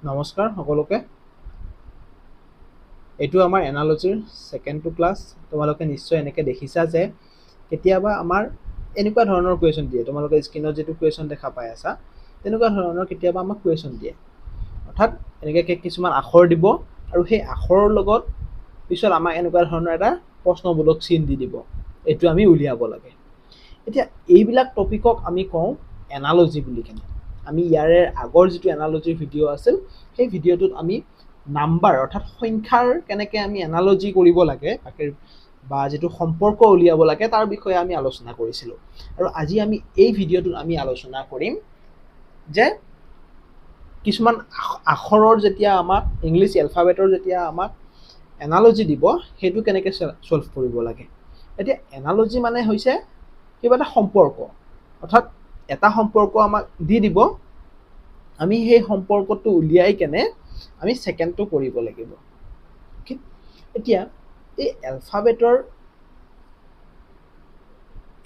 নমস্কাৰ সকলোকে এইটো আমাৰ এনালজিৰ সেকেন্ড টু ক্লাস তোমালোকে নিশ্চয় এনেকে দেখিছা যে কেতিয়াবা আমাৰ এনেকুৱা ধৰণৰ কোৱেশ্চন দিয়ে তোমালোকে স্ক্ৰিনত যেটো কোৱেশ্চন দেখা পাই আছা তেনেকুৱা ধৰণৰ কেতিয়াবা আমাক কোৱেশ্চন দিয়ে অৰ্থাৎ এনেকে কিছুমান আখৰ দিব আৰু সেই আখৰৰ লগত পিছত আমাক এনেকুৱা ধৰণৰ এটা প্ৰশ্নবোধক চিন দি দিব এইটো আমি উলিয়াব লাগে এতিয়া এইবিলাক টপিকক আমি কওঁ এনালজি বুলি কেনে আমি ইয়াৰে আগৰ যেটো এনালজিৰ ভিডিও আছিল সেই ভিডিওটোত আমি নাম্বাৰ অৰ্থাৎ সংখ্যাৰ কেনেকে আমি এনালজি কৰিব লাগে বা যেটো সম্পৰ্ক উলিয়াব লাগে তাৰ বিষয়ে আমি আলোচনা কৰিছিলো আৰু আজি আমি এই ভিডিওটোত আমি আলোচনা কৰিম যে কিছুমান আখৰৰ যেতিয়া আমাক ইংলিছ এলফাবেটৰ যেতিয়া আমাক এনালজি দিব হেতু কেনেকে সলভ কৰিব লাগে এতিয়া এনালজি মানে হৈছে কিবা এটা সম্পৰ্ক অৰ্থাৎ এটা সম্পৰ্ক আমাক দি দিব আমি সেই সম্পৰ্কটো উলিয়াই কেনে আমি সেকেন্ডটো কৰিব লাগিব এতিয়া এই এলফাবেটৰ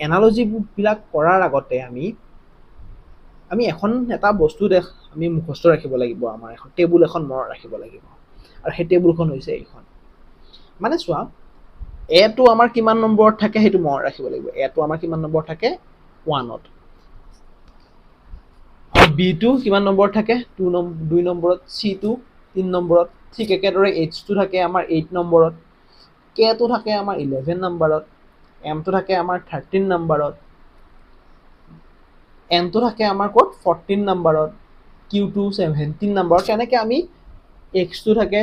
এনালজি বিলাক কৰাৰ আগতে আমি এখন এটা বস্তু আমি মুখস্থ ৰাখিব লাগিব আমাৰ এখন টেবুল এখন মনত ৰাখিব লাগিব আৰু সেই টেবুলখন হৈছে এইখন মানে চোৱা এ টো আমাৰ কিমান নম্বৰত থাকে হেতু মনত ৰাখিব লাগিব এ টো আমাৰ কিমান নম্বৰ থাকে 1ত বি টো কিমান নম্বৰ থাকে 2 নম্বৰত সি টো 3 নম্বৰত ঠিক একেদৰে এইচ টো থাকে আমাৰ 8 নম্বৰত কে টো থাকে আমাৰ 11 নম্বৰত এম টো থাকে আমাৰ 13 নম্বৰত এন টো থাকে আমাৰ কোড 14 নম্বৰত কিউ টো 17 নম্বৰত কেনেকে আমি এক্স টো থাকে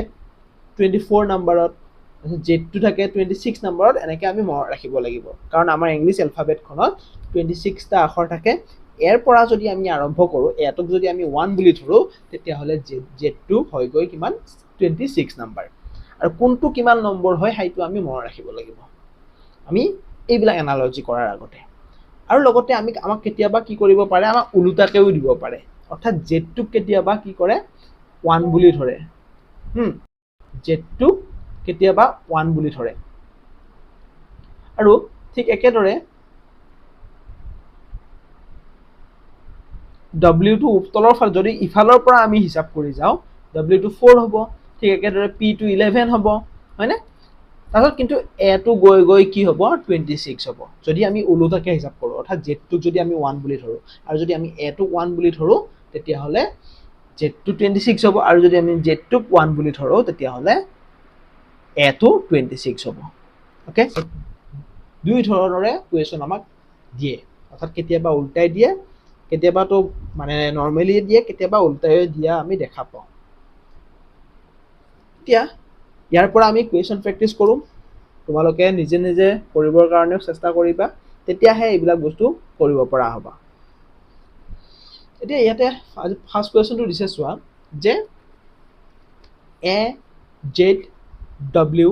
24 নম্বৰত জেড টো থাকে 26 নম্বৰত এনেকে আমি মনত ৰাখিব লাগিব কাৰণ আমাৰ ইংলিছ এলফাবেটখনত 26 টা আখৰ থাকে এৰ পৰা যদি আমি আৰম্ভ কৰো এটোক যদি আমি 1 বুলি ধৰো তেতিয়া হলে জেড টো হৈ গৈ কিমান 26 নম্বৰ আৰু কোনটো কিমান নম্বৰ হয় হাইটো আমি মনত ৰাখিব লাগিব আমি এইবিলাক এনালজি কৰাৰ আগতে আৰু লগতে আমাক কেতিয়াবা কি কৰিব পাৰে আমাক উলুটাকেও দিব পাৰে অৰ্থাৎ জেড টোক কেতিয়াবা কি কৰে 1 বুলি ধৰে জেড টোক কেতিয়াবা 1 বুলি ধৰে আৰু ঠিক একেদৰে W টো উপতলৰ ফাল যদি ইফালৰ পৰা আমি হিসাব কৰি যাও W টো 4 হ'ব ঠিক একেদৰে P টো 11 হ'ব হয়নে তাৰছত কিন্তু A টো গৈ কি হ'ব 26 হ'ব যদি আমি উলুটাকে হিসাব কৰো অৰ্থাৎ Z টো যদি আমি 1 বুলি ধৰো আৰু যদি আমি A টো 1 বুলি ধৰো তেতিয়া হলে Z টো 26 হ'ব আৰু যদি আমি Z টো 1 বুলি ধৰো তেতিয়া হলে A টো 26 হ'ব ওকে দুই ধৰণৰে কোৱেশ্চন আমাক দিয়ে অৰ্থাৎ কেতিয়াবা উল্টাই দিয়ে কেতিয়াবা তো মানে নৰমালি দিয়ে কেতিয়াবা উল্টাই দিয়া আমি দেখা পাও এতিয়া ইয়াৰ পৰা আমি কোৱেশ্চন প্ৰেক্টিস কৰো তোমালোকে নিজে নিজে কৰিবৰ কাৰণে চেষ্টা কৰিবা তেতিয়াহে এইবিলাক বস্তু কৰিব পৰা হবা এতিয়া ইয়াতে ফাৰ্স্ট কোৱেশ্চনটো দিছে চোৱা যে এ জেড ডব্লিউ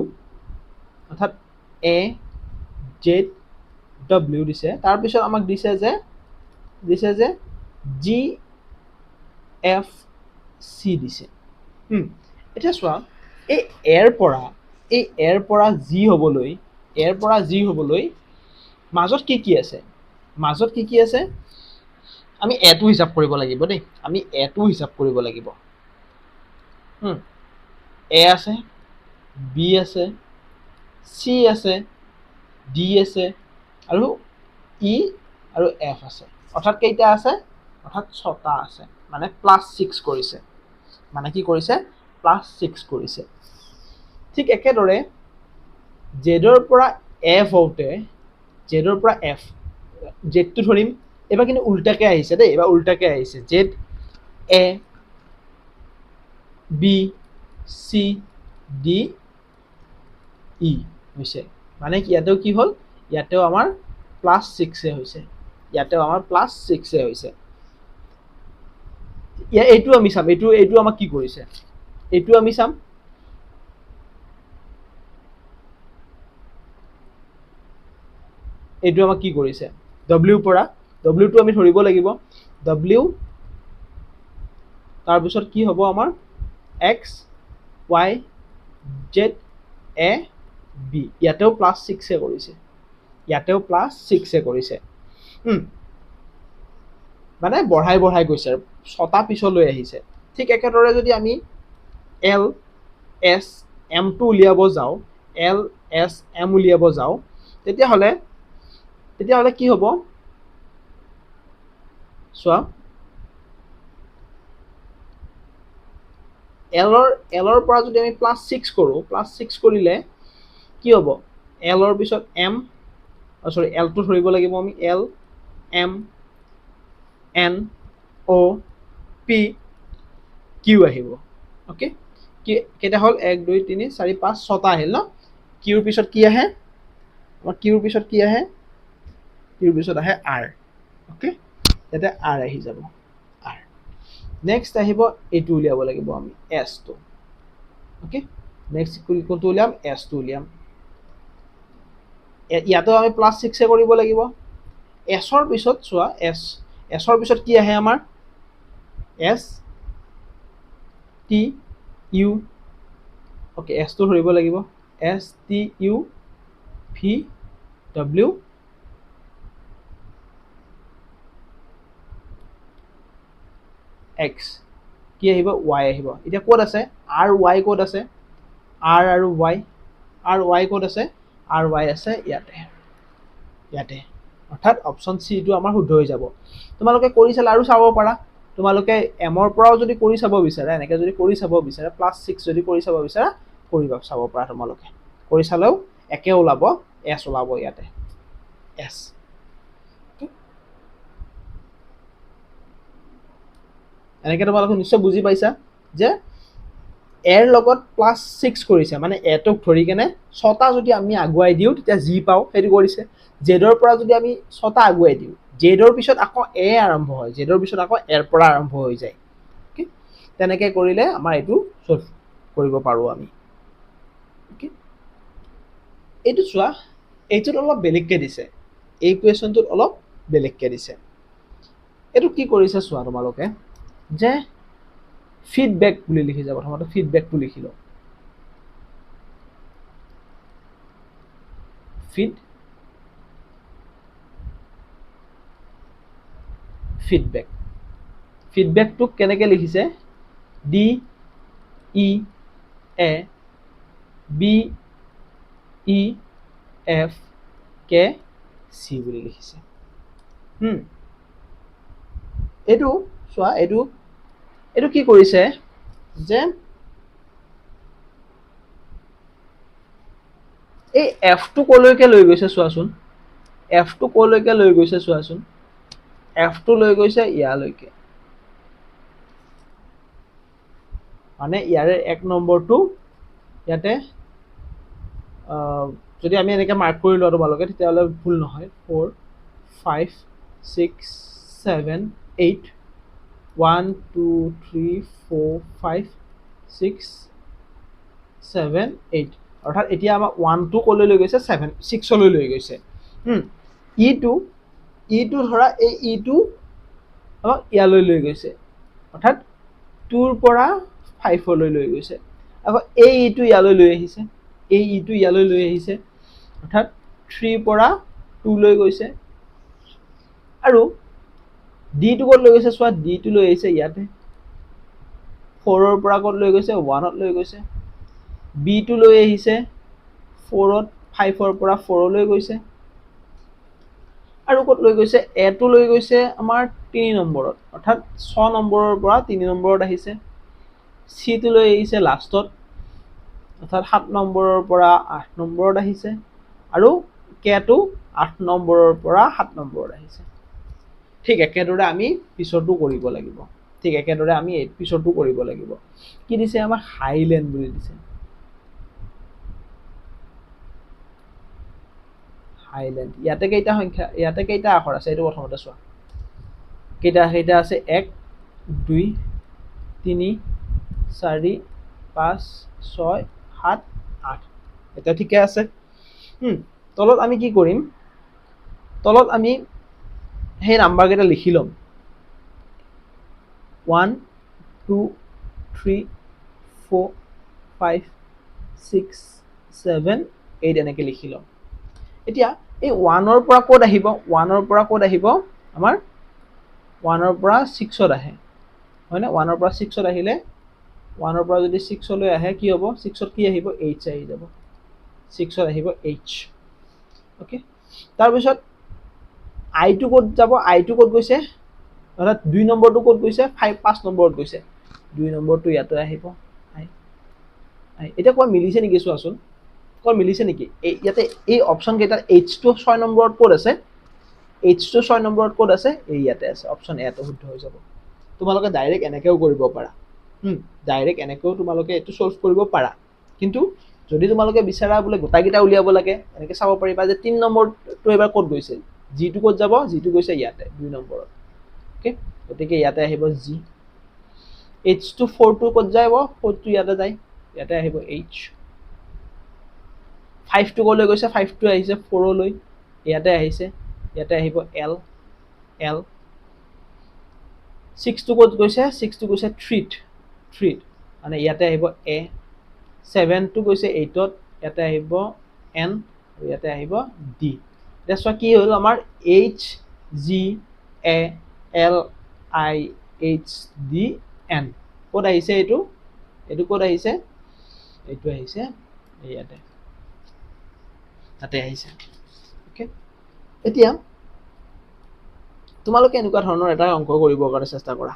অৰ্থাৎ এ জেড ডব্লিউ দিছে তাৰ পিছত আমাক দিছে যে জি এফ চি দিছে এটা চোৱা এই এৰ পৰা জি হবলৈ মাজত কি আছে আমি এটো হিসাব কৰিব লাগিব দেই আমি এটো হিসাব কৰিব লাগিব এ আছে বি আছে চি আছে ডি আছে আৰু ই আৰু এফ আছে অৰ্থাৎ কেইটা আছে অৰ্থাৎ 6টা আছে মানে +6 কৰিছে মানে কি কৰিছে +6 কৰিছে ঠিক একেদৰে জেডৰ পৰা এফ হওঁতে জেডৰ পৰা এফ জেডটো ধৰিম এবাৰ কিন্তু উল্টাকে আহিছে দেই এবাৰ উল্টাকে আহিছে Z A B C D E হৈছে মানে কি ইয়াতেও কি হল ইয়াতেও আমাৰ +6 হৈছে ইয়াতেও আমাৰ +6 হৈছে এইটো আমি চাম এইটো আমাক কি কৰিছে এইটো আমি চাম এইটো আমাক কি কৰিছে W পৰা W টো আমি ধৰিব লাগিব W তাৰ পিছত কি হ'ব আমাৰ X Y Z A B ইয়াতেও +6 কৰিছে ইয়াতেও +6 কৰিছে মানে বঢ়াই গৈছে 6টা পিছলৈ আহিছে ঠিক একেদৰে যদি আমি এল এছ এমটো উলিয়াব যাওঁ, এল এছ এম উলিয়াব যাওঁ, তেতিয়াহ'লে কি হ'ব চোৱা, এলৰ পৰা যদি আমি +6 কৰোঁ, +6 কৰিলে কি হ'ব, এলৰ পিছত এম, সৰি এলটো ধৰিব লাগিব আমি, L M N O' P Q আহিব। অ'কে, কেইটা হ'ল 1 2 3 4 5 6টা আহিল ন। কিউৰ পিছত কি আহে, আমাৰ কিউৰ পিছত কি আহে, কিউৰ পিছত আহে আৰ। অ'কে, ইয়াতে আৰ আহি যাব, আৰ। নেক্সট আহিব এইটো উলিয়াব লাগিব আমি, এছটো। অ'কে, নেক্সট কোনটো উলিয়াম, এছটো উলিয়াম। ইয়াতো আমি +6 কৰিব লাগিব। এছৰ পিছত চোৱা, এছৰ পিছত কি আহে আমাৰ, এছ টি ইউ। অ'কে, এছটো ধৰিব লাগিব, S T U V W X. কি আহিব, ৱাই আহিব। এতিয়া ক'ত আছে আৰ ৱাই, ক'ত আছে আৰ আৰু ৱাই, আৰ ৱাই ক'ত আছে, আৰ ৱাই আছে ইয়াতে, ইয়াতে। অৰ্থাৎ অপশ্যন চিটো আমাৰ শুদ্ধ হৈ যাব। তোমালোকে কৰি চালে আৰু চাব পাৰা, তোমালোকে এমৰ পৰাও যদি কৰি চাব বিচাৰা, এনেকৈ যদি কৰি চাব বিচাৰা, +6 যদি কৰি চাব বিচাৰা, চাব পাৰা তোমালোকে। কৰি চালেও একে ওলাব, এছ ওলাব ইয়াতে, এছ। এনেকৈ তোমালোকে নিশ্চয় বুজি পাইছা যে এৰ লগত +6 কৰিছে, মানে এটোক ধৰি কেনে 6টা যদি আমি আগুৱাই দিওঁ তেতিয়া জি পাওঁ, সেইটো কৰিছে। জেডৰ পৰা যদি আমি 6টা আগুৱাই দিওঁ, জেডৰ পিছত আকৌ এ আৰম্ভ হয়, জেডৰ পিছত আকৌ এৰ পৰা আৰম্ভ হৈ যায়। তেনেকৈ কৰিলে আমাৰ এইটো চল্ভ কৰিব পাৰোঁ আমি। এইটো চোৱা, এইটোত অলপ বেলেগকৈ দিছে, এই কুৱেশ্যনটোত অলপ বেলেগকৈ দিছে। এইটো কি কৰিছে চোৱা তোমালোকে, যে ফিডবেক বুলি লিখিছে, প্ৰথমতে ফিডবেকটো লিখি লওঁ, ফিডবেক। ফিডবেকটোক কেনেকৈ লিখিছে, D E A B E F K C বুলি লিখিছে। এইটো চোৱা, এইটো কি কৰিছে যে এই এফটো কলৈকে লৈ গৈছে চোৱাচোন, এফটো কলৈকে লৈ গৈছে চোৱাচোন, এফটো লৈ গৈছে ইয়ালৈকে, মানে ইয়াৰে 1 নম্বৰটো ইয়াতে যদি আমি এনেকৈ মাৰ্ক কৰি লওঁ তোমালোকে, তেতিয়াহ'লে ভুল নহয়। 4 5 6 7 8 1 2 3 4 5 6 7 8, অৰ্থাৎ এতিয়া আমাৰ 1টো ক'লৈ লৈ গৈছে, 6লৈ লৈ গৈছে। ইটো ধৰা, এই ইটো আমাক ইয়ালৈ লৈ গৈছে, অৰ্থাৎ 2ৰ পৰা 5লৈ লৈ গৈছে। আকৌ এই ইটো ইয়ালৈ লৈ আহিছে, এই ইটো ইয়ালৈ লৈ আহিছে, অৰ্থাৎ 3ৰ পৰা 2লৈ গৈছে। আৰু ডিটো ক'ত লৈ গৈছে চোৱা, ডিটো লৈ আহিছে ইয়াতে, 4ৰ পৰা ক'ত লৈ গৈছে, 1ত লৈ গৈছে। বিটো লৈ আহিছে 4ত, 5ৰ পৰা 4লৈ গৈছে। আৰু ক'ত লৈ গৈছে, এটো লৈ গৈছে আমাৰ 3 নম্বৰত, অৰ্থাৎ 6 নম্বৰৰ পৰা 3 নম্বৰত আহিছে। চিটো লৈ আহিছে লাষ্টত, অৰ্থাৎ 7 নম্বৰৰ পৰা 8 নম্বৰত আহিছে। আৰু কেটো 8 নম্বৰৰ পৰা 7 নম্বৰত আহিছে। ঠিক একেদৰে আমি পিছতো কৰিব লাগিব, কি দিছে আমাৰ, হাইলেণ্ড বুলি দিছে, হাইলেণ্ড। ইয়াতে কেইটা সংখ্যা, ইয়াতে কেইটা আখৰ আছে, এইটো প্ৰথমতে চোৱা, কেইটা আছে, 1 2 3 4 5 6 7 8, এতিয়া ঠিকে আছে। তলত আমি কি কৰিম, তলত আমি সেই নাম্বাৰকেইটা লিখি ল'ম, 1 2 3 4 5 6 7 8 এনেকৈ লিখি ল'ম। এতিয়া এই 1ৰ পৰা ক'ত আহিব, 1ৰ পৰা ক'ত আহিব আমাৰ, 1ৰ পৰা 6ত আহে, হয়নে 1 ৰ পৰা 6 ত আহিলে 1 ৰ পৰা যদি 6 লৈ আহে কি হ'ব 6 ত কি আহিব h আহি যাব 6 ত আহিব h ওকে তাৰ পিছত i টো ক'ত যাব i টো ক'ত গৈছে অৰ্থাৎ 2 নম্বৰটো ক'ত গৈছে 5 নম্বৰত গৈছে 2 নম্বৰটো ইয়াতে আহিব এটা কোৱা মিলিছে নেকি চোৱাচোন কোৱা মিলিছে নেকি ইয়াতে এই অপচন কেইটা h টো 6 নম্বৰত ক'ত আছে h টো 6 নম্বৰত ক'ত আছে এই ইয়াতে আছে অপচন এ টো শুদ্ধ হৈ যাব তোমালোকে ডাইৰেক্ট এনেকেও কৰিব পাৰা ডাইৰেক্ট এনেকেও তোমালোকে এটো সলভ কৰিব পাৰা কিন্তু যদি তোমালোকে বিচাৰা বলে গোটাকিটা উলিয়াব লাগে এনেকে চাব পাৰিবা যে 3 নম্বৰটো এবাৰ ক'ত গৈছিল জি টো ক'ত যাব জি টো গৈছে ইয়াতে 2 নম্বৰত ওকে গতিকে ইয়াতে আহিব জি h টো 4 টো ক'ত যাব 4 টো ইয়াতে যায় ইয়াতে আহিব h 5 টো ক'লৈ গৈছে 5 টো আহিছে 4 লৈ ইয়াতে আহিছে ইয়াতে আহিব l l 6 টো ক'ত গৈছে 6 টো গৈছে 3 মানে ইয়াতে আহিব a 7 টো গৈছে 8 ত ইয়াতে আহিব n আৰু ইয়াতে আহিব d that's why কি হল আমাৰ h g a l i h d n ক'ত আহিছে এটো ক'ত আহিছে এটো আহিছে ইয়াতে তাতে আহিছে ওকে এতিয়া তোমালোকে এনেকুৱা ধৰণৰ এটা অংক কৰিবৰ কাৰণে চেষ্টা কৰা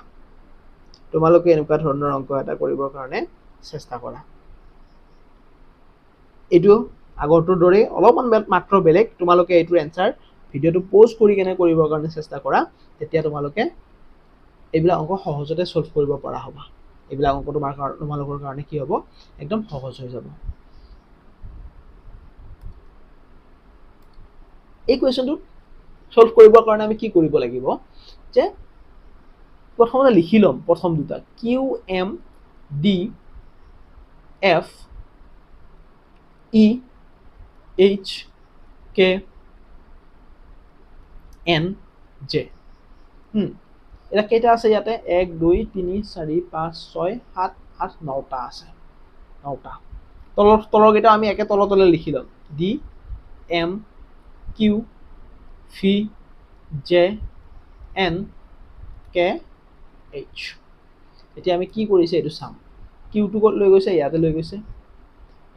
তোমালোকে এনেকুৱা ধৰণৰ অংক এটা কৰিবৰ কাৰণে চেষ্টা কৰা এটো আগৰটোৰ দৰে অলপমান মাত্ৰ বেলেগ তোমালোকে এটোৰ এনসাৰ ভিডিওটো পজ কৰি কেনে কৰিবৰ কাৰণে চেষ্টা কৰা তেতিয়া তোমালোকে এইবিলাক অংক সহজতে সলভ কৰিব পৰা হ'ব এইবিলাক অংক তোমালোকৰ কাৰণে কি হ'ব একদম সহজ হৈ যাব এই কোৱেশ্চনটো সলভ কৰিবৰ কাৰণে আমি কি কৰিব লাগিব যে প্ৰথমতে লিখি লম প্ৰথম দুটা q m d f e h k n j এটা কেইটা আছে ইয়াতে 1 2 3 4 5 6 7 8 9টা আছে 9টা তলৰ কেইটা আমি একে তলতলে লিখি লম d m q v j n k h এতিয়া আমি কি কৰিছে এটো চাম q টো ক'ত লৈ গৈছে ইয়াতে লৈ গৈছে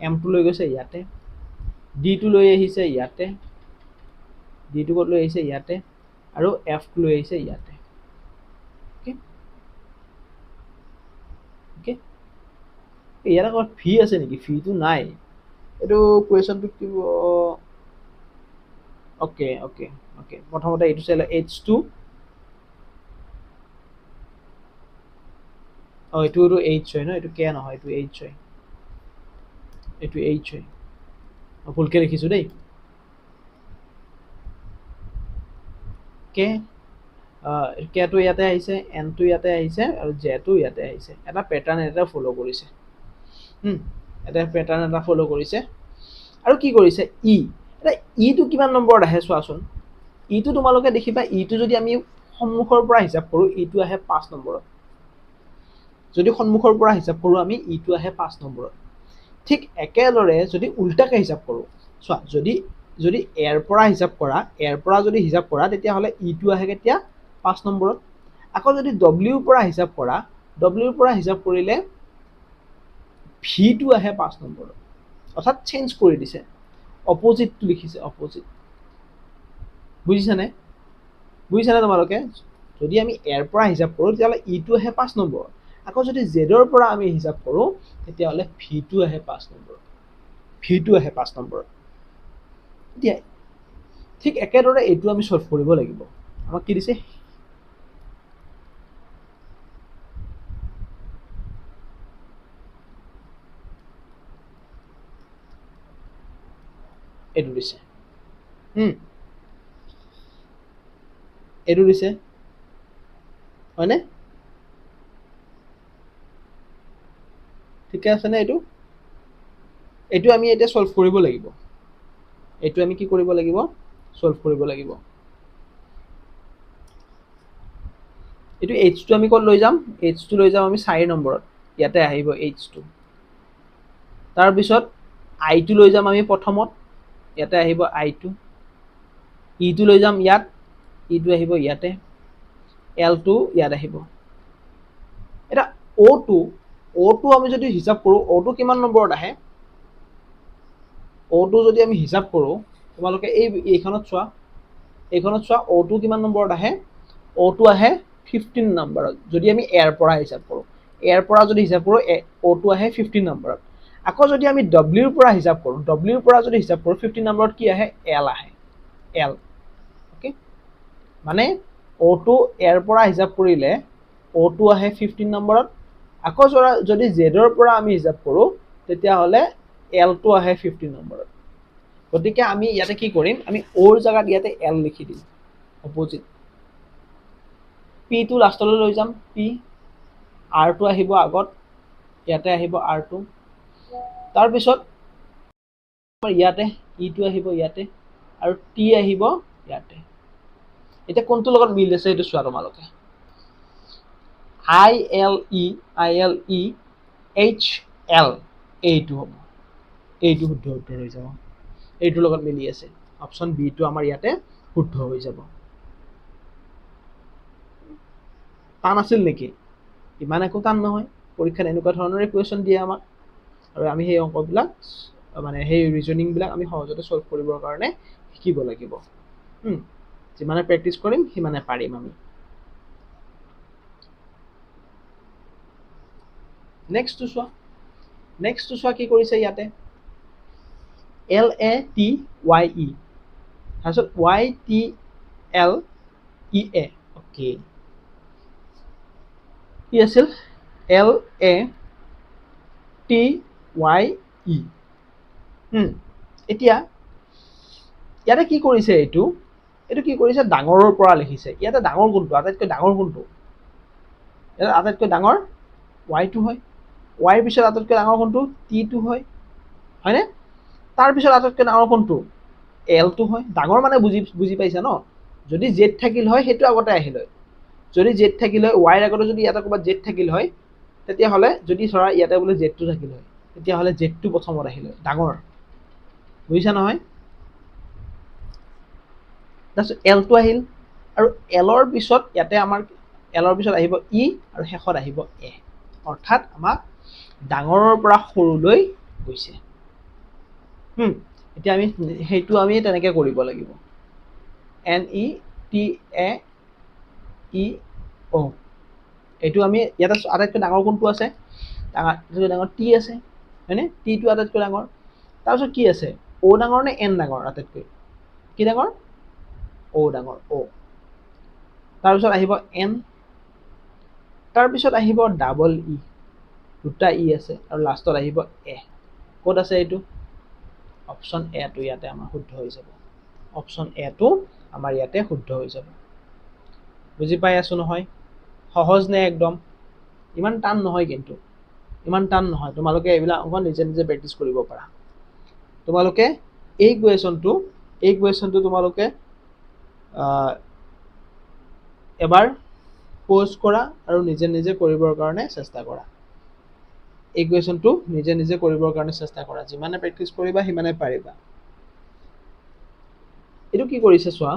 m টো লৈ গৈছে ইয়াতে d টো লৈ আহিছে ইয়াতে d টো ক'ত লৈ আহিছে ইয়াতে আৰু f টো লৈ আহিছে ইয়াতে ওকে ওকে ইয়াৰ আগত v আছে নেকি v টো নাই এটো কোৱেশ্চনটো কি ওকে ওকে ওকে প্ৰথমতে এটো চাইলে h2 এটো h হয় ন এটো k নহয় এটো h হয় এটো h হয় ভুলকে লিখিছো দেই k k টো ইয়াতে আহিছে n টো ইয়াতে আহিছে আৰু j টো ইয়াতে আহিছে এটা প্যাটাৰ্ন এটা ফলো কৰিছে এটা প্যাটাৰ্ন এটা ফলো কৰিছে আৰু কি কৰিছে e এটা e টো কিমান নম্বৰত আহে চোৱাচোন e টো তোমালোকে দেখিবা e টো যদি আমি সন্মুখৰ পৰা হিচাপ কৰো e টো আহে 5 নম্বৰত যদি সন্মুখৰ পৰা হিচাপ কৰো আমি e টো আহে 5 নম্বৰত ঠিক একেদৰে যদি উল্টাকে হিচাপ কৰো চোৱা যদি এৰ পৰা হিচাপ কৰা তেতিয়া হলে e টো আহে কেতিয়া 5 নম্বৰত আকৌ যদি w পৰা হিচাপ কৰা w পৰা হিচাপ কৰিলে v টো আহে 5 নম্বৰত অৰ্থাৎ চেঞ্জ কৰি দিছে অপোজিট টো লিখিছে অপোজিট বুজিছানে তোমালোকে যদি আমি এৰ পৰা হিচাপ কৰো তেতিয়া e টো আহে 5 নম্বৰ আকৌ যদি z ৰ পৰা আমি হিচাপ কৰো তেতিয়া হলে v টো আহে 5 নম্বৰ এতিয়া ঠিক একেদৰে এটো আমি সলভ কৰিব লাগিব আমাক কি দিছে এটো দিছে এটো দিছে হয়নে ঠিক আছে না এটো আমি এটা সলভ কৰিব লাগিব এটো আমি কি কৰিব লাগিব সলভ কৰিব লাগিব এটো h টো আমি ক'ত লৈ যাম h টো লৈ যাম আমি 4 নম্বৰত ইয়াতে আহিব h টো তাৰ পিছত i টো লৈ যাম আমি প্ৰথমত ইয়াতে আহিব i টো e টো লৈ যাম ইয়াত e টো আহিব ইয়াতে l টো ইয়াত আহিব এটা O2 আমি যদি হিচাপ কৰোঁ O2 কিমান নম্বৰত আহে O2 যদি আমি হিচাপ কৰোঁ তোমালোকে এইখনত চোৱা O2 কিমান নম্বৰত আহে O2 আহে 15 নম্বৰত যদি আমি এৰ পৰা হিচাপ কৰোঁ এৰ পৰা যদি হিচাপ কৰোঁ O2 আহে 15 নম্বৰত আকৌ যদি আমি W ৰ পৰা হিচাপ কৰোঁ W ৰ পৰা যদি হিচাপ কৰোঁ 15 নম্বৰত কি আহে L আহে L ওকে মানে O2 এৰ পৰা হিচাপ কৰিলে O2 আহে 15 নম্বৰত আকৌ যদি Z ৰ পৰা আমি হিচাপ কৰোঁ তেতিয়াহ'লে L2 আহে 15 নম্বৰত গতিকে আমি ইয়াতে কি কৰিম আমি O ৰ জায়গাত ইয়াতে L লিখি দিম অপোজিট P টো লাষ্টলৈ লৈ যাম P R টো আহিব আগত ইয়াতে আহিব R2 তাৰ পিছত ইয়াতে E টো আহিব ইয়াতে আৰু T আহিব ইয়াতে এটা কোনটো লগত মিল আছে এটো চোৱা তোমালোকে ILE HL এইটো হ'ব এইটো শুদ্ধ উত্তৰ হৈ যাব এইটোৰ লগত মিলি আছে অপচন বি টো আমাৰ ইয়াতে শুদ্ধ হৈ যাব টান আছিল নেকি ইমান একো টান নহয় পৰীক্ষাত এনেকুৱা ধৰণৰে কোৱেশ্চন দিয়ে আমাক আৰু আমি সেই অংকবিলাক মানে সেই ৰিজনিং বিলাক আমি সহজতে সলভ কৰিবৰ কাৰণে শিকিব লাগিব যিমানে প্ৰেক্টিছ কৰিম সিমানে পাৰিম আমি নেক্সট টো চোৱা কি কৰিছে ইয়াতে LATYE তাৰপিছত YTLEA ওকে কি আছিল LATYE এতিয়া ইয়াতে কি কৰিছে এইটো কি কৰিছে ডাঙৰৰ পৰা লিখিছে ইয়াতে ডাঙৰ কোনটো আটাইতকৈ ডাঙৰ কোনটো ইয়াতে আটাইতকৈ ডাঙৰ y2 হয় y ৰ পিছত আটাইতকৈ ডাঙৰ কোনটো t2 হয় হয়নে তাৰ পিছত আটাইতকৈ ডাঙৰ কোনটো l2 হয় ডাঙৰ মানে বুজি পাইছা ন যদি z থাকিল হয় হেতু আগতে আহিল হয় যদি z থাকিল হয় y ৰ আগতে যদি ইয়াতে ক'বা z থাকিল হয় তেতিয়া হলে যদি ধৰা ইয়াতে বলে z2 থাকিল হয় তেতিয়া হলে z2 প্ৰথমত আহিল হয় ডাঙৰ বুজিছা নহয় তাৰপিছত L2 আহিল আৰু L ৰ পিছত ইয়াতে আমাৰ L ৰ পিছত আহিব E আৰু শেষত আহিব A অৰ্থাৎ আমাক ডাঙৰৰ পৰা সৰুলৈ গৈছে এতিয়া আমি হেতু আমি তেনেকৈ কৰিব লাগিব NETAEO এইটো আমি ইয়াতে আটাইতকৈ ডাঙৰ কোনটো আছে ডাঙৰ T আছে হয়নে T টো আটাইতকৈ ডাঙৰ তাৰপিছত কি আছে O ডাঙৰ নে N ডাঙৰ আটাইতকৈ কি ডাঙৰ O ডাঙৰ O তাৰপিছত আহিব N তাৰপিছত আহিব ডাবল E দুটা E আছে আৰু লাষ্টত আহিব A ক'ত আছে এইটো অপচন A টো ইয়াতে আমাৰ শুদ্ধ হৈ যাব অপচন A টো আমাৰ ইয়াতে শুদ্ধ হৈ যাব বুজি পাই আছো নহয় সহজ নে একদম ইমান টান নহয় কিন্তু ইমান টান নহয় তোমালোকে এইবিলাক অংক নিজে নিজে প্ৰেক্টিছ কৰিব পাৰা তোমালোকে এই কুৱেশ্যনটো তোমালোকে এবাৰ পজ কৰা আৰু নিজে নিজে কৰিবৰ কাৰণে চেষ্টা কৰা এই কুৱেশ্যনটো নিজে নিজে কৰিবৰ কাৰণে চেষ্টা কৰা যিমানে প্ৰেক্টিছ কৰিবা সিমানে পাৰিবা এইটো কি কৰিছে চোৱা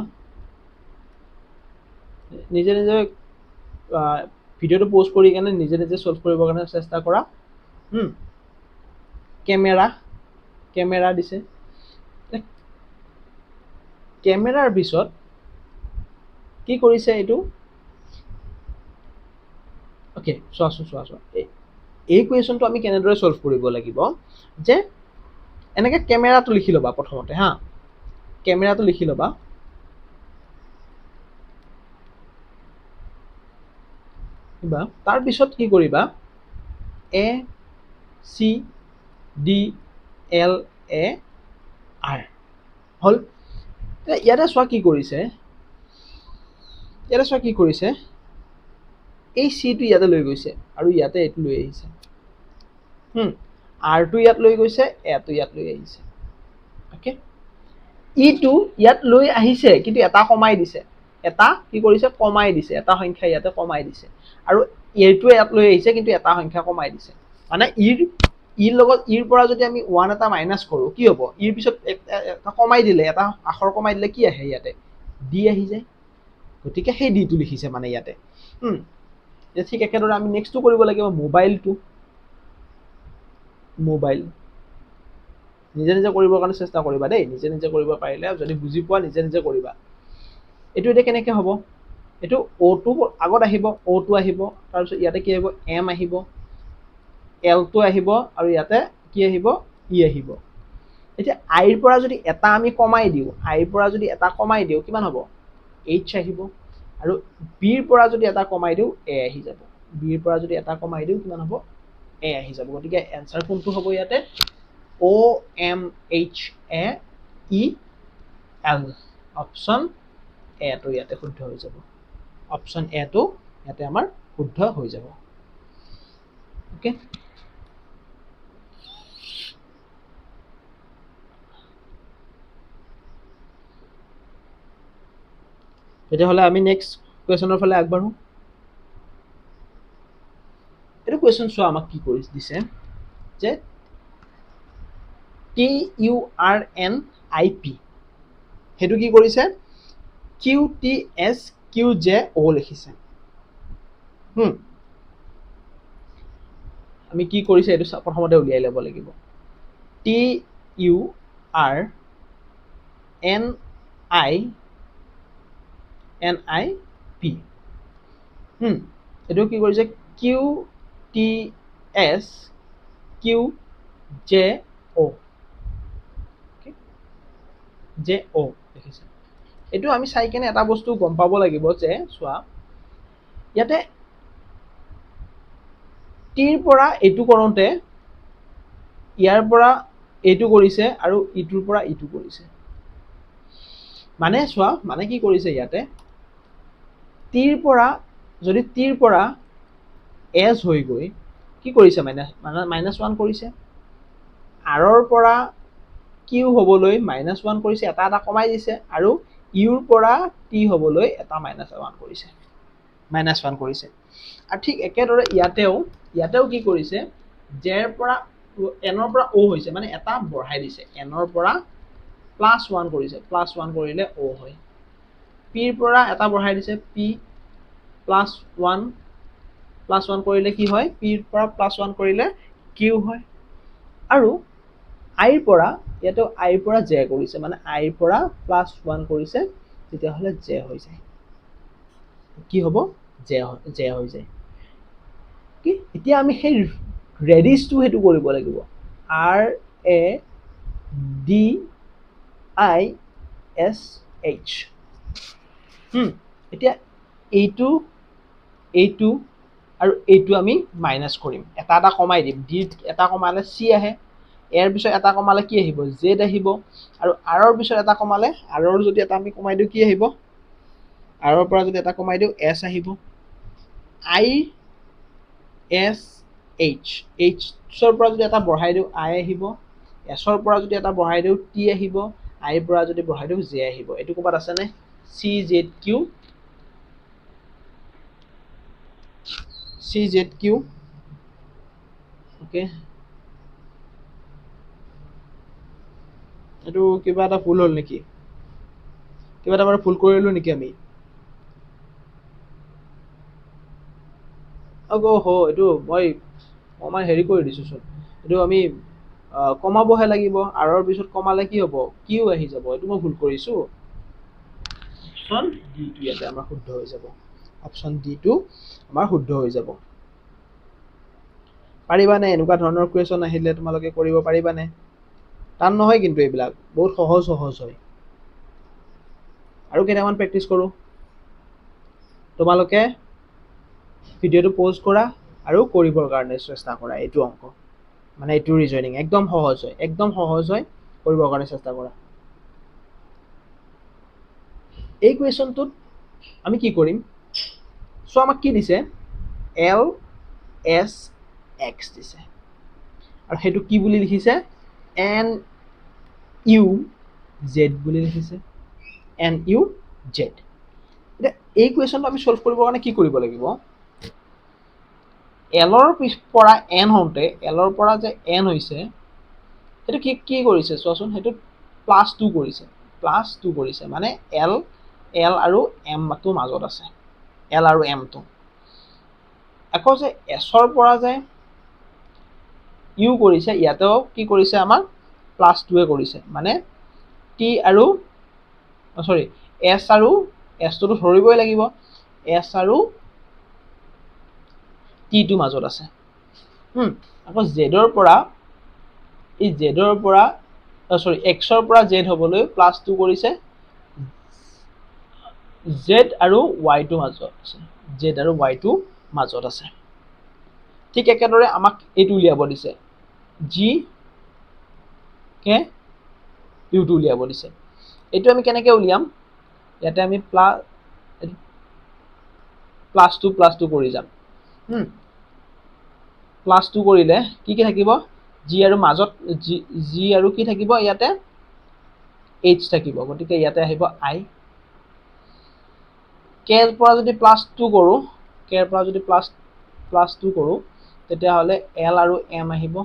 নিজে নিজে ভিডিঅ'টো পজ কৰি কেনে নিজে নিজে সলভ কৰিবৰ কাৰণে চেষ্টা কৰা কেমেৰা দিছে কেমেৰাৰ পিছত কি কৰিছে এইটো ওকে চোৱা এই কুৱেশ্যনটো আমি কেনেদৰে সলভ কৰিব লাগিব যে এনেকৈ কেমেৰাটো লিখি ল'বা প্ৰথমতে হা কেমেৰাটো লিখি ল'বা তাৰ পিছত কি কৰিবা ACDLAR হল ইয়াতে চোৱা কি কৰিছে এই C টো ইয়াতে লৈ গৈছে আৰু ইয়াতে এইটো লৈ আহিছে R টো ইয়াত লৈ গৈছে A টো ইয়াত লৈ আহিছে ওকে E টো ইয়াত লৈ আহিছে কিন্তু এটা কমাই দিছে এটা কি কৰিছে কমাই দিছে এটা সংখ্যা ইয়াতে কমাই দিছে আৰু এইটো ইয়াত লৈ আহিছে কিন্তু এটা সংখ্যা কমাই দিছে মানে ইৰ লগত ইৰ পৰা যদি আমি 1 এটা মাইনাস কৰো কি হ'ব ইৰ পিছত এটা কমাই দিলে এটা আখৰ কমাই দিলে কি আহে ইয়াতে d আহি যায় গতিকে সেই d টো লিখিছে মানে ইয়াতে যে ঠিক একেদৰে আমি নেক্সটটো কৰিব লাগিব মোবাইলটো মোবাইল নিজে নিজে কৰিবৰ কাৰণে চেষ্টা কৰিবা দেই নিজে নিজে কৰিব পাৰিলে যদি বুজি পোৱা নিজে নিজে কৰিবা এইটো এতিয়া কেনেকৈ হ'ব এইটো অ'টো আগত আহিব অ'টো আহিব তাৰপিছত ইয়াতে কি আহিব এম আহিব এলটো আহিব আৰু ইয়াতে কি আহিব ই আহিব এতিয়া আইৰ পৰা যদি এটা আমি কমাই দিওঁ আইৰ পৰা যদি এটা কমাই দিওঁ কিমান হ'ব এইচ আহিব আৰু বিৰ পৰা যদি এটা কমাই দিওঁ এ আহি যাব বিৰ পৰা যদি এটা কমাই দিওঁ কিমান হ'ব এ আহি যাব গতিকে এনসাৰ কোনটো হ'ব ইয়াতে অ M H A E L option এটো ইয়াতে শুদ্ধ হৈ যাব অপশ্যন এটো ইয়াতে আমাৰ শুদ্ধ হৈ যাব ওকে তেতিয়াহ'লে আমি নেক্সট কুৱেশ্যনৰ ফালে আগবাঢ়ো এইটো কুৱেশ্যন চোৱা আমাক কি কৰি দিছে যে TURNIP সেইটো কি কৰিছে QTSQJO লিখিছে আমি কি কৰিছে এইটো প্ৰথমতে উলিয়াই ল'ব লাগিব TURNIP এইটো কি কৰিছে QTSQJO লিখিছে এইটো আমি চাই কেনে এটা বস্তু গম পাব লাগিব যে চোৱা ইয়াতে টিৰ পৰা এইটো কৰোঁতে ইয়াৰ পৰা এইটো কৰিছে আৰু ইটোৰ পৰা ইটো কৰিছে মানে চোৱা মানে কি কৰিছে ইয়াতে টিৰ পৰা যদি টিৰ পৰা এছ হৈ গৈ কি কৰিছে -1 কৰিছে আৰৰ পৰা কিউ হ'বলৈ -1 কৰিছে এটা এটা কমাই দিছে আৰু ইউৰ পৰা টি হ'বলৈ এটা -1 কৰিছে -1 কৰিছে আৰু ঠিক একেদৰে ইয়াতেও কি কৰিছে জেৰ পৰা এনৰ পৰা অ হৈছে মানে এটা বঢ়াই দিছে এনৰ পৰা +1 কৰিছে +1 কৰিলে অ হয় পিৰ পৰা এটা বঢ়াই দিছে পি +1 কৰিলে কি হয় পিৰ পৰা +1 কৰিলে কিউ হয় আৰু আইৰ পৰা ইয়াতে আইৰ পৰা জে কৰিছে মানে আইৰ পৰা +1 কৰিছে তেতিয়াহ'লে জে হৈ যায় কি হ'ব জে হৈ যায় কি এতিয়া আমি সেই ৰেডিছটো হেতু কৰিব লাগিব RADISH এতিয়া এইটো আৰু এইটো আমি মাইনাস কৰিম এটা এটা কমাই দিম ডি এটা কমালে সি আহে এৰ পিছত এটা কমালে কি আহিব জেড আহিব আৰু আৰৰ পিছত এটা কমালে আৰৰ যদি এটা আমি কমাই দিওঁ কি আহিব আৰৰ পৰা যদি এটা কমাই দিওঁ এছ আহিব আই এছ এইচ এইচৰ পৰা যদি এটা বঢ়াই দিওঁ আই আহিব এছৰ পৰা যদি এটা বঢ়াই দিওঁ টি আহিব আইৰ পৰা যদি বঢ়াই দিওঁ জে আহিব এইটো ক'ৰবাত আছেনে CZQ ওকে এইটো কিবা এটা ভুল হ'ল নেকি কিবা এটা ভুল কৰিলো নেকি আমি এইটো মই হেৰি কৰি দিছোঁ চোন এইটো আমি কমাবহে লাগিব আৰৰ পিছত কমালে কি হ'ব কিউ আহি যাব এইটো মই ভুল কৰিছোঁ অপশ্যন ডিটো ইয়াতে আমাৰ শুদ্ধ হৈ যাব অপশ্যন ডিটো আমাৰ শুদ্ধ হৈ যাব পাৰিবানে এনেকুৱা ধৰণৰ কুৱেশ্যন আহিলে তোমালোকে কৰিব পাৰিবানে টান নহয় কিন্তু এইবিলাক বহুত সহজ হয় আৰু কেইটামান প্ৰেক্টিছ কৰোঁ তোমালোকে ভিডিঅ'টো পজ কৰা আৰু কৰিবৰ কাৰণে চেষ্টা কৰা এইটো অংক মানে এইটো ৰিজনিং একদম সহজ হয় কৰিবৰ কাৰণে চেষ্টা কৰা এই কুৱেশ্যনটোত আমি কি কৰিম সো আমাক কি দিছে LSX দিছে আৰু সেইটো কি বুলি লিখিছে NUZ বুলি লিখিছে NUZ এতিয়া এই কুৱেশ্যনটো আমি সলভ কৰিবৰ কাৰণে কি কৰিব লাগিব এলৰ পৰা এন হওঁতে এলৰ পৰা যে এন হৈছে সেইটো কি কৰিছে চোৱাচোন সেইটো +2 কৰিছে মানে এল আৰু এমটো মাজত আছে এল আৰু এমটো আকৌ যে এছৰ পৰা যে ইউ কৰিছে ইয়াতেও কি কৰিছে আমাৰ +2 কৰিছে মানে টি আৰু সৰি এছ আৰু এছটোতো ধৰিবই লাগিব এছ আৰু টিটো মাজত আছে আকৌ জেডৰ পৰা এই জেডৰ পৰা সৰি এক্সৰ পৰা জেড হ'বলৈ +2 কৰিছে জেড আৰু ৱাইটো মাজত আছে জেড আৰু ৱাইটো মাজত আছে ঠিক একেদৰে আমাক এইটো উলিয়াব দিছে জি কে ইউটো উলিয়াব দিছে এইটো আমি কেনেকৈ উলিয়াম ইয়াতে আমি +2 কৰি যাম +2 কৰিলে কি থাকিব জি আৰু মাজত জি আৰু কি থাকিব ইয়াতে এইচ থাকিব গতিকে ইয়াতে আহিব আই কেৰ পৰা যদি +2 কৰোঁ কেৰ পৰা যদি +2 কৰোঁ তেতিয়াহ'লে এল আৰু এম আহিব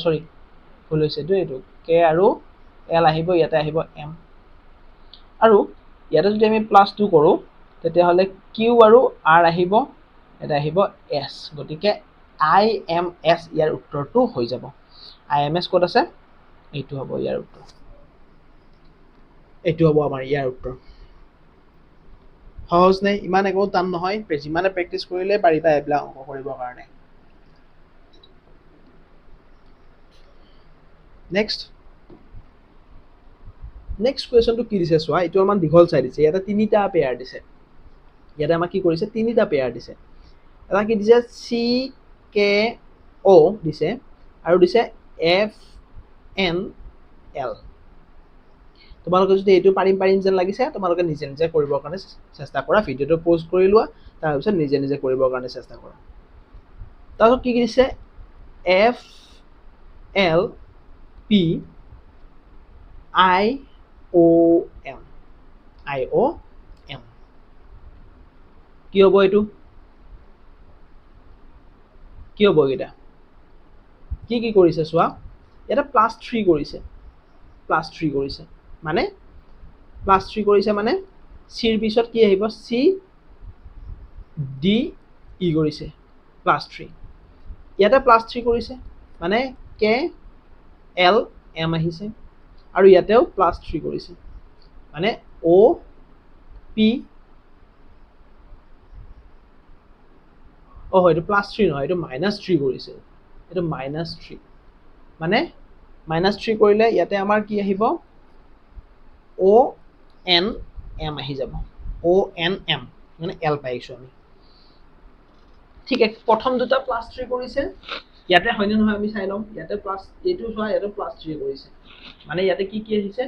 সৰি ভুল হৈছে এইটো কে আৰু এল আহিব ইয়াতে আহিব এম আৰু ইয়াতে যদি আমি +2 কৰোঁ তেতিয়াহ'লে কিউ আৰু আৰ আহিব ইয়াতে আহিব এছ গতিকে আই এম এছ ইয়াৰ উত্তৰটো হৈ যাব আই এম এছ ক'ত আছে এইটো হ'ব ইয়াৰ উত্তৰ এইটো হ'ব আমাৰ ইয়াৰ উত্তৰ সহজ নে ইমান একো টান নহয় যিমানে প্ৰেক্টিচ কৰিলে পাৰিবা এইবিলাক অংক কৰিবৰ কাৰণে নেক্সট কুৱেশ্যনটো কি দিছে চোৱা এইটো অলপমান দীঘল চাই দিছে ইয়াতে তিনিটা পেয়াৰ দিছে ইয়াতে আমাক কি কৰিছে তিনিটা পেয়াৰ দিছে এটা কি দিছে চি কে অ' দিছে আৰু দিছে এফ এন এল তোমালোকে যদি এইটো পাৰিম যেন লাগিছে তোমালোকে নিজে নিজে কৰিবৰ কাৰণে চেষ্টা কৰা ভিডিঅ'টো প'জ কৰি লোৱা তাৰপিছত নিজে নিজে কৰিবৰ কাৰণে চেষ্টা কৰা তাৰপিছত কি দিছে এফ এল পি আই অ' এম কি হ'ব এইটো কি হ'ব এইকেইটা কি কৰিছে চোৱা ইয়াতে +3 কৰিছে মানে +3 কৰিছে মানে চিৰ পিছত কি আহিব চি ডি ই কৰিছে +3 ইয়াতে +3 কৰিছে মানে কে এল এম আহিছে আৰু ইয়াতেও +3 কৰিছে মানে অ' পি এইটো +3 নহয় এইটো -3 কৰিছে এইটো -3 মানে -3 কৰিলে ইয়াতে আমাৰ কি আহিব অ' এন এম আহি যাব অ' এন এম মানে এল পাইছোঁ আমি ঠিক প্ৰথম দুটা +3 কৰিছে ইয়াতে হয়নে নহয় আমি চাই লওঁ ইয়াতে এইটো চোৱা ইয়াতে +3 কৰিছে মানে ইয়াতে কি আহিছে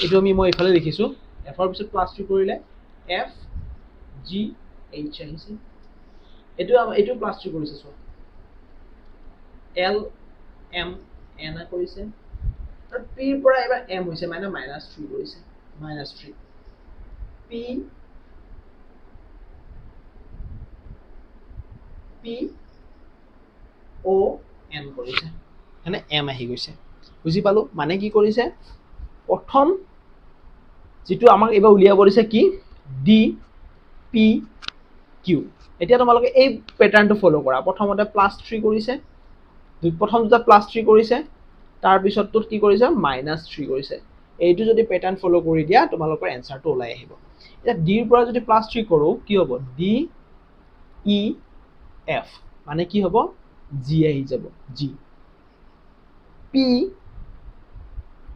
এইটো মই এইফালে লিখিছোঁ এফৰ পিছত +3 কৰিলে এফ জি এইচ আহিছে এইটো +3 কৰিছে চোৱা এল এম এন কৰিছে আৰু পিৰ পৰা এবাৰ এম হৈছে মানে -3 কৰিছে -3 পি অ' এন কৰিছে মানে এম আহি গৈছে বুজি পালো মানে কি কৰিছে প্ৰথম যিটো আমাক এইবাৰ উলিয়াব দিছে কি ডি পি কিউ এতিয়া তোমালোকে এই পেটাৰ্ণটো ফ'ল' কৰা প্ৰথমতে +3 কৰিছে প্ৰথম দুটা +3 কৰিছে তাৰপিছতটোত কি কৰিছে -3 কৰিছে এইটো যদি পেটাৰ্ণ ফ'ল' কৰি দিয়া তোমালোকৰ এনচাৰটো ওলাই আহিব এতিয়া ডিৰ পৰা যদি +3 কৰোঁ কি হ'ব ডি ই এফ মানে কি হ'ব জি আহি যাব G P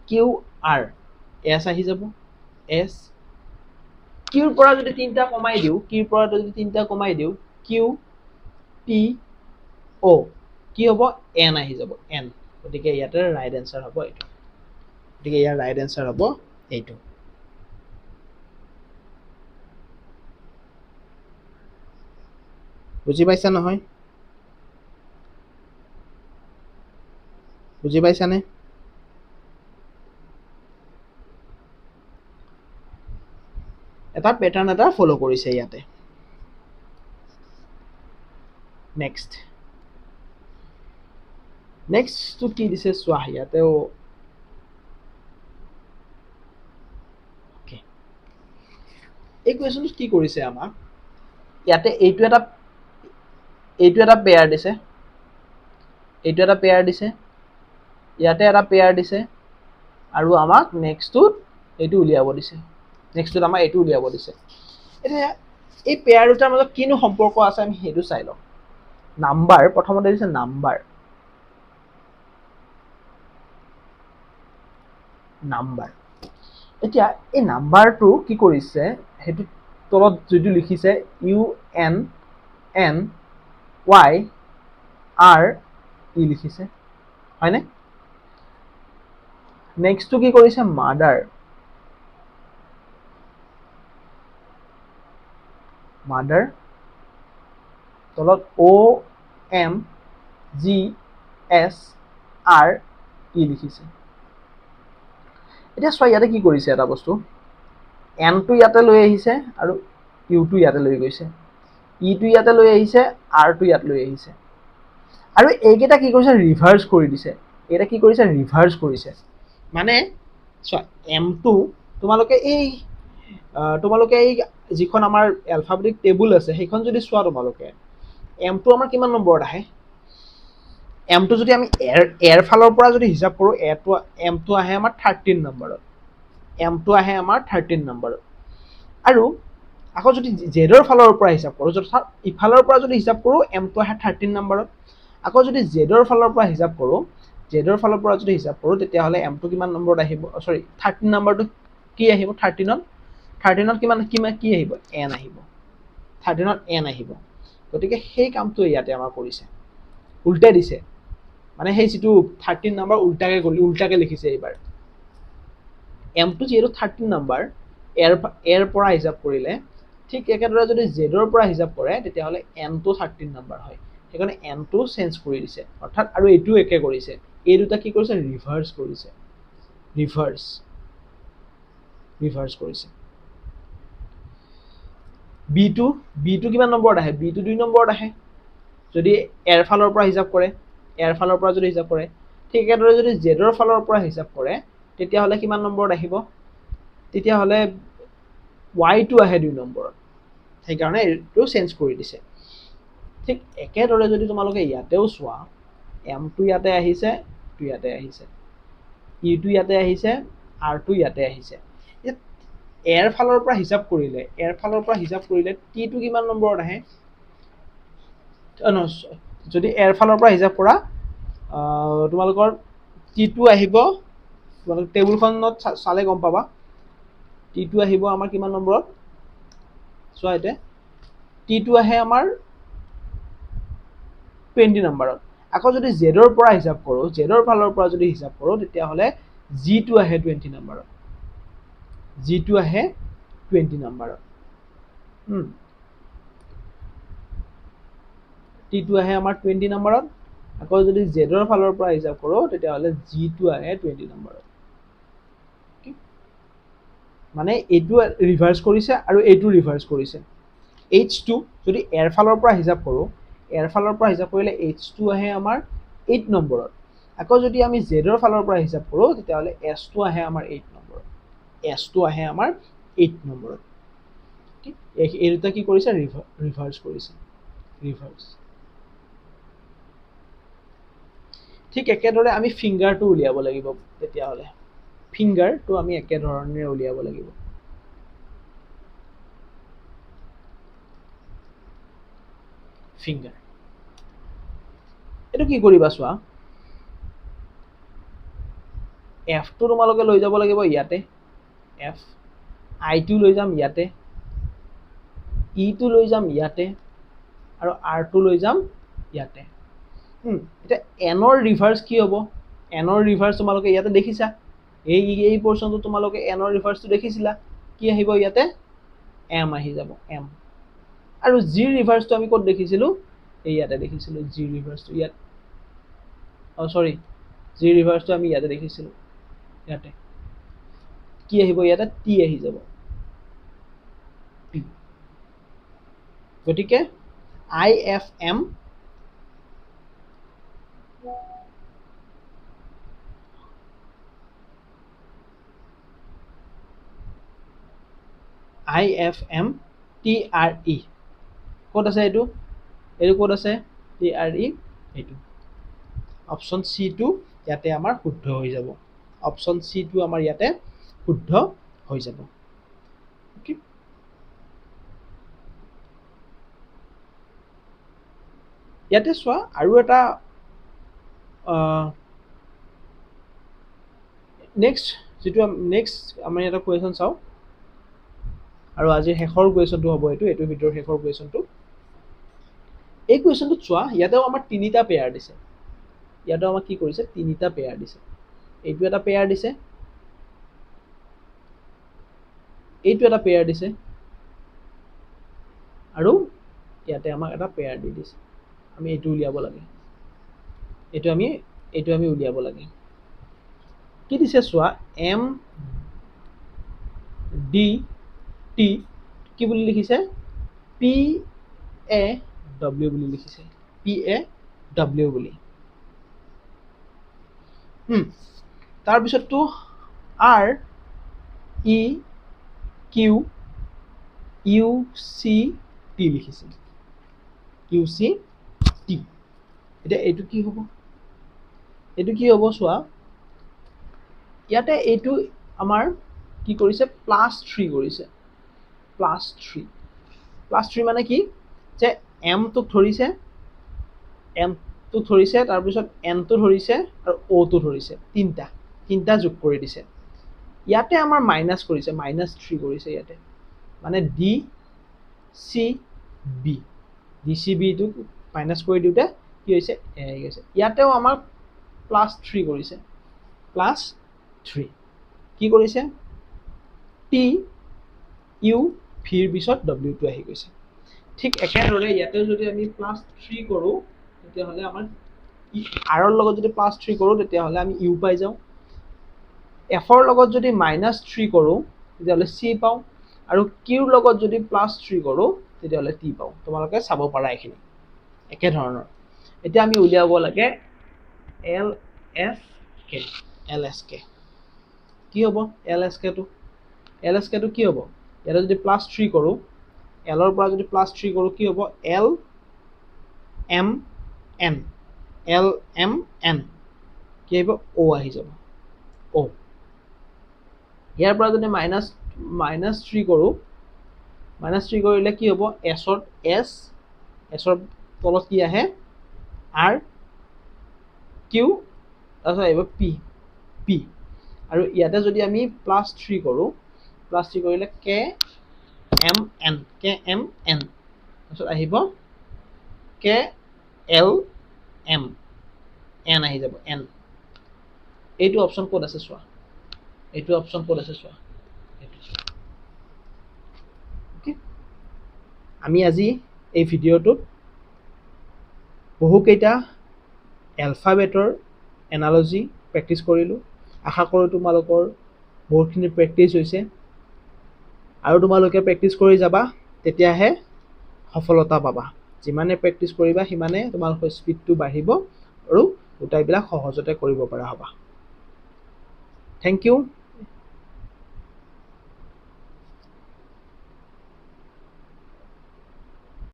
Q R S আহি যাব এছ কিউৰ পৰা যদি তিনিটা কমাই দিওঁ কিউ পি অ' কি হ'ব এন আহি যাব এন গতিকে ইয়াতে ৰাইট এনচাৰ হ'ব এইটো গতিকে ইয়াৰ ৰাইট এনচাৰ হ'ব এইটো বুজি পাইছা নহয় বুজি পাইছানে এটা পেটাৰ্ণ এটা ফ'ল' কৰিছে ইয়াতে নেক্সটটো কি দিছে চোৱা ইয়াতেও এই কুৱেশ্যনটো কি কৰিছে আমাক ইয়াতে এইটো এটা পেয়াৰ দিছে, এইটো এটা পেয়াৰ দিছে, ইয়াতে এটা পেয়াৰ দিছে, আৰু আমাক নেক্সটটোত এইটো উলিয়াব দিছে, নেক্সটটোত আমাক এইটো উলিয়াব দিছে। এতিয়া এই পেয়াৰ দুটাৰ মাজত কিনো সম্পৰ্ক আছে আমি সেইটো চাই লওঁ। নাম্বাৰ প্ৰথমতে দিছে নাম্বাৰ, এতিয়া এই নাম্বাৰটো কি কৰিছে, সেইটো তলত যিটো লিখিছে UNNYR লিখিছে, হয়নে? নেক্সটটো কি কৰিছে, মাদাৰ, তলত OMGSR লিখিছে। এতিয়া চোৱা ইয়াতে কি কৰিছে, এটা বস্তু এনটো ইয়াতে লৈ আহিছে আৰু ইউটো ইয়াতে লৈ গৈছে, ইটো ইয়াতে লৈ আহিছে, আৰটো ইয়াত লৈ আহিছে, আৰু এইকেইটা কি কৰিছে, ৰিভাৰ্চ কৰি দিছে। এইটা কি কৰিছে, ৰিভাৰ্চ কৰিছে। মানে চোৱা এমটো তোমালোকে এই যিখন আমাৰ এলফাবেটিক টেবুল আছে সেইখন যদি চোৱা, তোমালোকে এমটো আমাৰ কিমান নম্বৰত আহে, এমটো যদি আমি এৰ ফালৰ পৰা যদি হিচাপ কৰোঁ, এমটো আহে আমাৰ 13 নম্বৰত, এমটো আহে আমাৰ 13 নম্বৰত। আৰু আকৌ যদি জেডৰ ফালৰ পৰা হিচাপ কৰোঁ, যথা ইফালৰ পৰা যদি হিচাপ কৰোঁ, এমটো আহে 13 নম্বৰত। আকৌ যদি জেডৰ ফালৰ পৰা হিচাপ কৰোঁ, তেতিয়াহ'লে এমটো কিমান নম্বৰত আহিব, চৰি 13 নম্বৰটো কি আহিব, 13ত কিমান কি আহিব, এন আহিব, 13ত এন আহিব। গতিকে সেই কামটো ইয়াতে আমাৰ কৰিছে, উল্টাই দিছে। মানে সেই যিটো 13 নম্বৰ উল্টাকে লিখিছে এইবাৰ। এমটো যিহেতু 13 নম্বৰ এৰ পৰা হিচাপ কৰিলে, ঠিক একেদৰে যদি জেডৰ পৰা হিচাপ কৰে তেতিয়াহ'লে এনটো 13 নম্বৰ হয়, সেইকাৰণে এনটো চেঞ্জ কৰি দিছে। অৰ্থাৎ আৰু এইটো একে কৰিছে, এই দুটা কি কৰিছে, ৰিভাৰ্চ কৰিছে, ৰিভাৰ্চ কৰিছে। বিটো কিমান নম্বৰত আহে, বিটো 2 নম্বৰত আহে যদি এৰ ফালৰ পৰা হিচাপ কৰে, ঠিক একেদৰে যদি জেডৰ ফালৰ পৰা হিচাপ কৰে তেতিয়াহ'লে কিমান নম্বৰত আহিব, তেতিয়াহ'লে ৱাইটো আহে 2 নম্বৰত, সেইকাৰণে এইটো চেঞ্জ কৰি দিছে। ঠিক একেদৰে যদি তোমালোকে ইয়াতেও চোৱা, এমটো ইয়াতে আহিছে, ইটো ইয়াতে আহিছে, ইটো ইয়াতে আহিছে, আৰটো ইয়াতে আহিছে। এৰ ফালৰ পৰা হিচাপ কৰিলে, টিটো কিমান নম্বৰত আহে, যদি এৰ ফালৰ পৰা হিচাপ কৰা, তোমালোকৰ টিটো আহিব, তোমালোকে টেবুলখনত চালে গম পাবা, টিটো আহিব আমাৰ কিমান নম্বৰত, চোৱা এতিয়া টিটো আহে আমাৰ 20 নম্বৰত। আকৌ যদি জেডৰ পৰা হিচাপ কৰোঁ, জেডৰ ফালৰ পৰা যদি হিচাপ কৰোঁ, তেতিয়াহ'লে জিটো আহে 20 নম্বৰত, টিটো আহে আমাৰ 20 নম্বৰত। আকৌ যদি জেডৰ ফালৰ পৰা হিচাপ কৰোঁ তেতিয়াহ'লে জিটো আহে 20 নম্বৰত। মানে এইটো ৰিভাৰ্চ কৰিছে আৰু এইটো ৰিভাৰ্চ কৰিছে। H2 যদি এৰ ফালৰ পৰা হিচাপ কৰোঁ, কৰিলে H2 আহে আমাৰ 8 নম্বৰত। আকৌ যদি আমি জেডৰ ফালৰ পৰা হিচাপ কৰোঁ তেতিয়াহ'লে S2 আহে আমাৰ 8 নম্বৰত, এই দুটা কি কৰিছে, ৰিভাৰ্চ কৰিছে, ঠিক একেদৰে আমি ফিংগাৰটো উলিয়াব লাগিব। তেতিয়াহ'লে ফিংগাৰটো আমি একেধৰণে উলিয়াব লাগিব। ফিংগাৰ এইটো কি কৰিবা চোৱা, এফটো তোমালোকে লৈ যাব লাগিব ইয়াতে, আইটো লৈ যাম ইয়াতে, ইটো লৈ যাম ইয়াতে, আৰু আৰটো লৈ যাম ইয়াতে। এতিয়া এনৰ ৰিভাৰ্চ কি হ'ব, এনৰ ৰিভাৰ্চ তোমালোকে ইয়াতে দেখিছা, এই পৰ্চনটো তোমালোকে এনৰ ৰিভাৰ্চটো দেখিছিলা, কি আহিব ইয়াতে, এম আহি যাব, এম। আৰু জিৰ ৰিভাৰ্চটো আমি ক'ত দেখিছিলোঁ, এই ইয়াতে দেখিছিলোঁ, জিৰ ৰিভাৰ্চটো ইয়াত, জিৰ ৰিভাৰ্চটো আমি ইয়াতে দেখিছিলোঁ, ইয়াতে কি আহিব, ইয়াতে টি আহি যাব, গতিকে IFM TRE ক'ত আছে এইটো ক'ত আছে TRE এইটো অপশ্যন C2 ইয়াতে আমাৰ শুদ্ধ হৈ যাব অপশ্যন C2 আমাৰ ইয়াতে শুদ্ধ হৈ যাব ওকে ইয়াতে চোৱা আৰু এটা নেক্সট যেটো নেক্সট আমাৰ এটা কোৱেশ্চন চাও আৰু আজি শেষৰ কোৱেশ্চনটো হ'ব এইটো ভিডিঅ'ৰ শেষৰ কোৱেশ্চনটো এই কোৱেশ্চনটো চোৱা ইয়াতেও আমাৰ তিনিটা পেয়াৰ দিছে ইয়াতেও আমাক কি কৰিছে তিনিটা পেয়াৰ দিছে এইটো এটা পেয়াৰ দিছে এইটো এটা পেয়াৰ দিছে আৰু ইয়াতে আমাক এটা পেয়াৰ দি দিছে আমি এইটো উলিয়াব লাগে এইটো আমি উলিয়াব লাগে কি দিছে চোৱা M D T কি বুলি লিখিছে P A W বুলি লিখিছে P A W বুলি তাৰ পিছতটো R E Q U C T লিখিছে U C T এটা এইটো কি হ'ব চোৱা ইয়াতে এইটো আমাৰ কি কৰিছে +3 কৰিছে +3 মানে কি যে M টোক ধৰিছে তাৰ পিছত N টো ধৰিছে আৰু O টো ধৰিছে তিনটা যোগ কৰি দিছে ইয়াতে আমাৰ মাইনাস কৰিছে -3 কৰিছে ইয়াতে মানে D C B টো মাইনাস কৰি দিওতে কি হৈছে এ আহি গৈছে ইয়াতেও আমাৰ +3 কৰিছে +3 কি কৰিছে T U V ৰ পিছত W টো আহি গৈছে ঠিক একেদৰে ইয়াতে যদি আমি +3 কৰো তেতিয়া হলে আমাৰ R ৰ লগত যদি +3 কৰো তেতিয়া হলে আমি U পাই যাও F ৰ লগত যদি -3 কৰো তেতিয়া হলে C পাও আৰু Q ৰ লগত যদি +3 কৰো তেতিয়া হলে T পাও তোমালোকে চাব পাৰা এখিনি একে ধৰণৰ এতিয়া আমি উলিয়াব লাগে LSK কি হ'ব LSK টো কি হ'ব ইয়াতে যদি +3 কৰো L ৰ পৰা যদি +3 কৰো কি হ'ব L M N কি আহিব O আহি যাব O ইয়াৰ পৰা যদি -3 কৰো -3 কৰিলে কি হ'ব S ৰ তলত কি আহে R Q তাৰপিছত আহিব P আৰু ইয়াতে যদি আমি +3 কৰো +3 কৰিলে K M N তাৰপিছত আহিব K L M N আহি যাব N এইটো অপচন কোড আছে চোৱা আমি আজি এই ভিডিঅ'টোত বহুকেইটা এলফাবেটৰ এনালজি প্ৰেক্টিছ কৰিলোঁ আশা কৰোঁ তোমালোকৰ বহুতখিনি প্ৰেক্টিছ হৈছে আৰু তোমালোকে প্ৰেক্টিছ কৰি যাবা তেতিয়াহে সফলতা পাবা যিমানে প্ৰেক্টিছ কৰিবা সিমানে তোমালোকৰ স্পীডটো বাঢ়িব আৰু গোটেইবিলাক সহজতে কৰিব পৰা হ'বা থ্যাংক ইউ